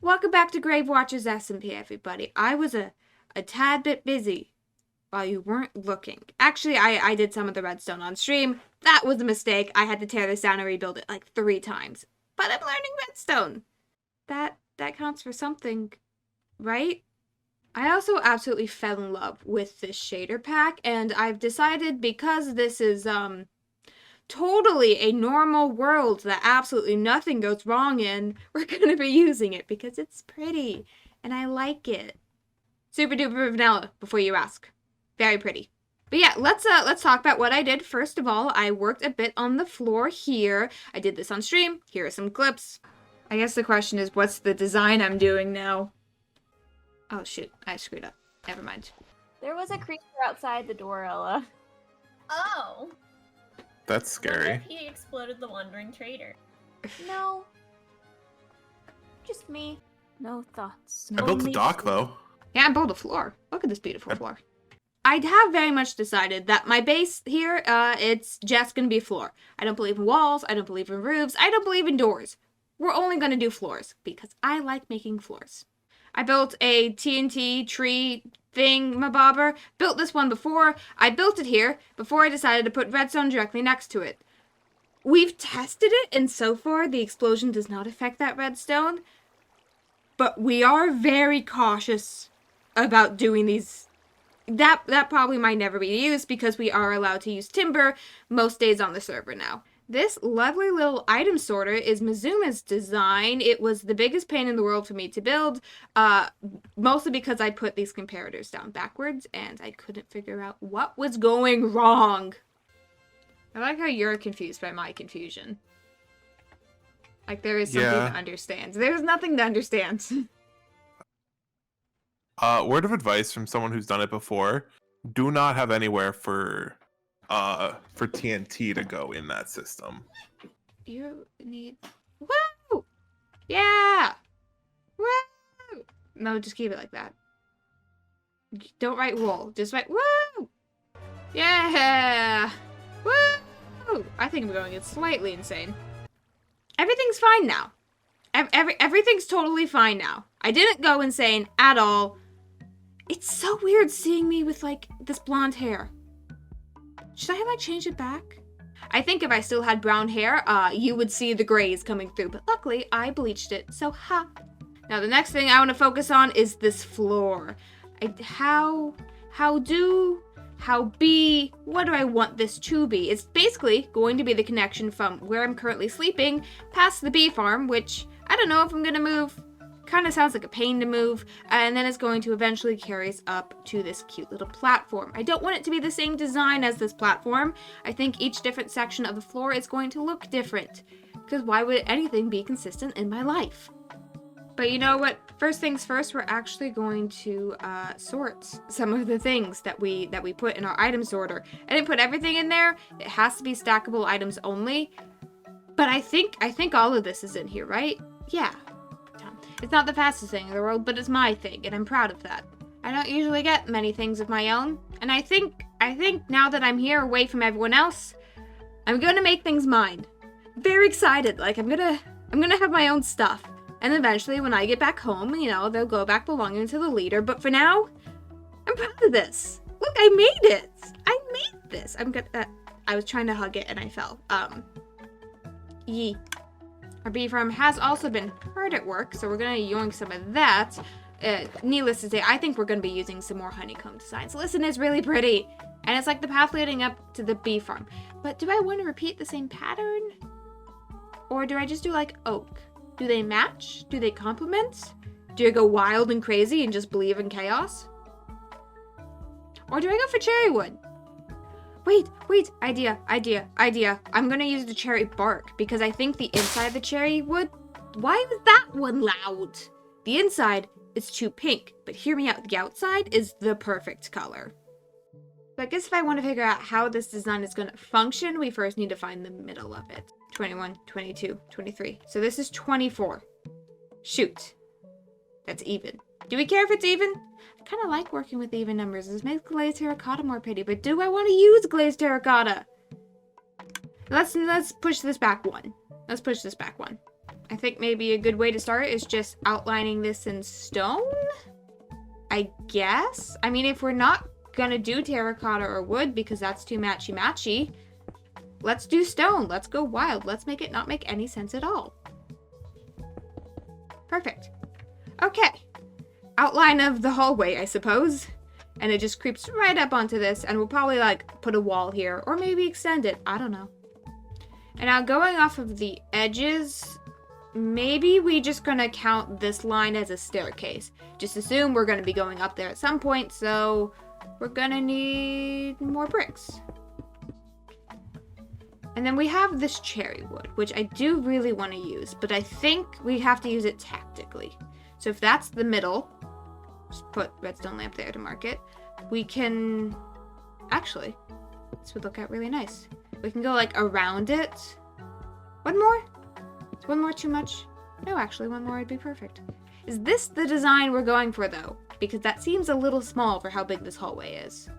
Welcome back to Gravewatcher's SMP, everybody. I was a tad bit busy while you weren't looking. Actually, I did some of the redstone on stream. That was a mistake. I had to tear this down and rebuild it like 3 times. But I'm learning redstone. That counts for something, right? I also absolutely fell in love with this shader pack, and I've decided because this is, totally a normal world that absolutely nothing goes wrong in, we're gonna be using it because it's pretty and I like it. Super duper vanilla, before you ask. Very pretty. But yeah, let's talk about what I did. First of all, I worked a bit on the floor here. I did this on stream. Here are some clips. I guess the question is, what's the design I'm doing now? Oh shoot, I screwed up. Never mind. There was a creature outside the door, Ella. Oh. That's scary. What if he exploded the Wandering Trader? No. Just me. No thoughts. I built a dock, though. Yeah, I built a floor. Look at this beautiful floor. I have very much decided that my base here, it's just gonna be a floor. I don't believe in walls, I don't believe in roofs, I don't believe in doors. We're only gonna do floors, because I like making floors. I built a TNT tree thingamabobber. Built this one before. I built it here before I decided to put redstone directly next to it. We've tested it, and so far the explosion does not affect that redstone. But we are very cautious about doing these. That probably might never be used because we are allowed to use timber most days on the server now. This lovely little item sorter is Mizuma's design. It was the biggest pain in the world for me to build, mostly because I put these comparators down backwards and I couldn't figure out what was going wrong. I like how you're confused by my confusion. Like there is something to understand. There's nothing to understand. Word of advice from someone who's done it before: do not have anywhere for TNT to go in that system. You need... Woo! Yeah! Woo! No, just keep it like that. Don't write wool. Just write woo! Yeah! Woo! I think I'm going slightly insane. Everything's fine now. Everything's totally fine now. I didn't go insane at all. It's so weird seeing me with, like, this blonde hair. Should I have, like, changed it back? I think if I still had brown hair, you would see the grays coming through. But luckily, I bleached it, so ha. Now, the next thing I want to focus on is this floor. How what do I want this to be? It's basically going to be the connection from where I'm currently sleeping past the bee farm, which I don't know if I'm going to move. Kind of sounds like a pain to move, and then it's going to eventually carry us up to this cute little platform. I don't want it to be the same design as this platform. I think each different section of the floor is going to look different, because why would anything be consistent in my life? But you know what? First things first, we're actually going to sort some of the things that we put in our item sorter. I didn't put everything in there. It has to be stackable items only. But I think all of this is in here, right? Yeah. It's not the fastest thing in the world, but it's my thing, and I'm proud of that. I don't usually get many things of my own, and I think now that I'm here away from everyone else, I'm gonna make things mine. Very excited, like I'm gonna have my own stuff. And eventually when I get back home, you know, they'll go back belonging to the leader, but for now, I'm proud of this. Look, I made it! I made this! I was trying to hug it and I fell. Yee. Our bee farm has also been hard at work, so we're gonna yoink some of that. Needless to say, I think we're gonna be using some more honeycomb designs. Listen, it's really pretty. And it's like the path leading up to the bee farm. But do I want to repeat the same pattern? Or do I just do like oak? Do they match? Do they complement? Do I go wild and crazy and just believe in chaos? Or do I go for cherry wood? Wait, idea. I'm gonna use the cherry bark because I think the inside of the cherry wood, why was that one loud? The inside is too pink, but hear me out, the outside is the perfect color. So I guess if I want to figure out how this design is gonna function, we first need to find the middle of it. 21, 22, 23. So this is 24. Shoot. That's even. Do we care if it's even? I kind of like working with even numbers. This makes glazed terracotta more pretty, but do I want to use glazed terracotta? Let's push this back one. Let's push this back one. I think maybe a good way to start is just outlining this in stone, I guess. I mean, if we're not gonna do terracotta or wood because that's too matchy-matchy, let's do stone. Let's go wild. Let's make it not make any sense at all. Perfect. Okay. Outline of the hallway, I suppose. And it just creeps right up onto this, and we'll probably, like, put a wall here, or maybe extend it. I don't know. And now going off of the edges, maybe we just gonna count this line as a staircase. Just assume we're gonna be going up there at some point, so we're gonna need more bricks. And then we have this cherry wood, which I do really want to use, but I think we have to use it tactically. So if that's the middle, just put redstone lamp there to mark it. We can, actually, this would look out really nice. We can go like around it. One more? Is one more too much? No, actually one more would be perfect. Is this the design we're going for though? Because that seems a little small for how big this hallway is.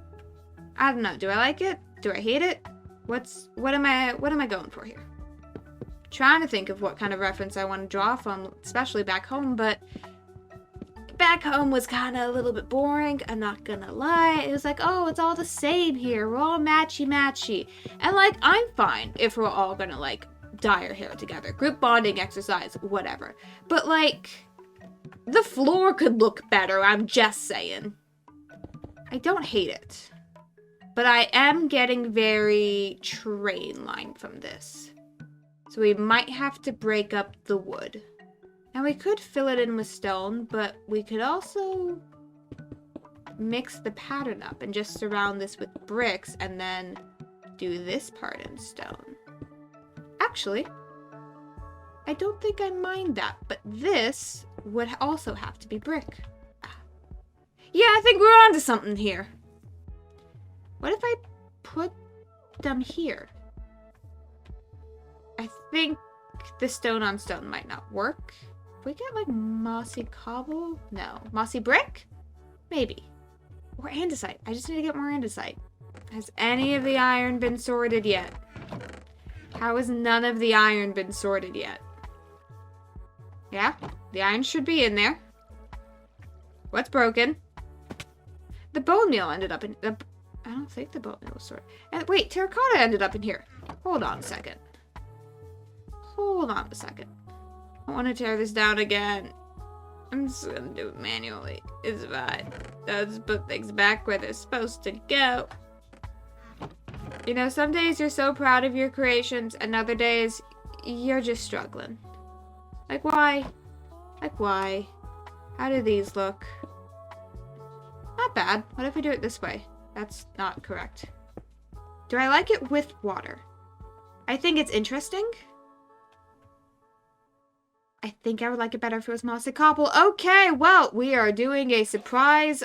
I don't know, do I like it? Do I hate it? What am I going for here? Trying to think of what kind of reference I want to draw from, especially back home, but back home was kind of a little bit boring, I'm not gonna lie. It was like, oh, it's all the same here. We're all matchy-matchy. And, like, I'm fine if we're all gonna, like, dye our hair together. Group bonding exercise, whatever. But, like, the floor could look better, I'm just saying. I don't hate it. But I am getting very train line from this. So we might have to break up the wood. Now we could fill it in with stone, but we could also mix the pattern up and just surround this with bricks and then do this part in stone. Actually, I don't think I mind that, but this would also have to be brick. Yeah, I think we're onto something here. What if I put them here? I think the stone on stone might not work. If we get like mossy cobble? No. Mossy brick? Maybe. Or andesite. I just need to get more andesite. Has any of the iron been sorted yet? How has none of the iron been sorted yet? Yeah, the iron should be in there. What's broken? The bone meal ended up in... I don't think the bone meal was sorted. And wait, terracotta ended up in here. Hold on a second. Hold on a second. I want to tear this down again. I'm just gonna do it manually. It's fine. Let's put things back where they're supposed to go. You know, some days you're so proud of your creations, and other days you're just struggling. Like why? Like why? How do these look? Not bad. What if we do it this way? That's not correct. Do I like it with water? I think it's interesting. I think I would like it better if it was mossy cobble. Okay, well, we are doing a surprise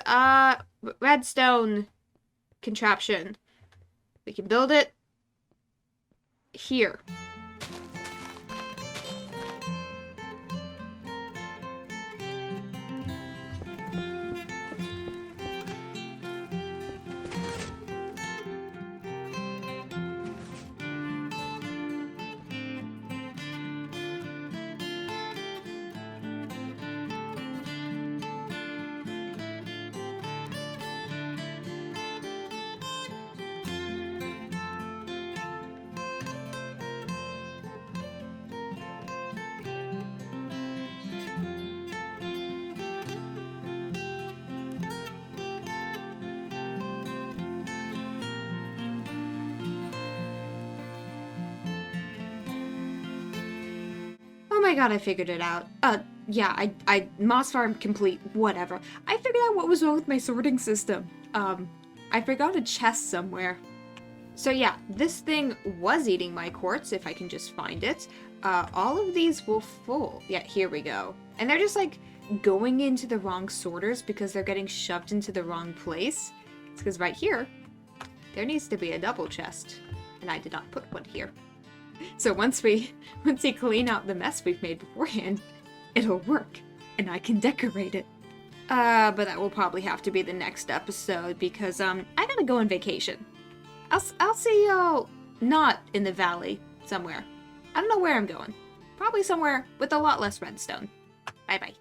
redstone contraption. We can build it here. Oh my god, I figured it out. Yeah, I moss farm complete, whatever. I figured out what was wrong with my sorting system. I forgot a chest somewhere. So yeah, this thing was eating my quartz, if I can just find it. All of these will full. Yeah, here we go. And they're just like going into the wrong sorters because they're getting shoved into the wrong place. It's because right here, there needs to be a double chest. And I did not put one here. So once we clean out the mess we've made beforehand, it'll work, and I can decorate it. But that will probably have to be the next episode because I gotta go on vacation. I'll see y'all not in the valley somewhere. I don't know where I'm going. Probably somewhere with a lot less redstone. Bye bye.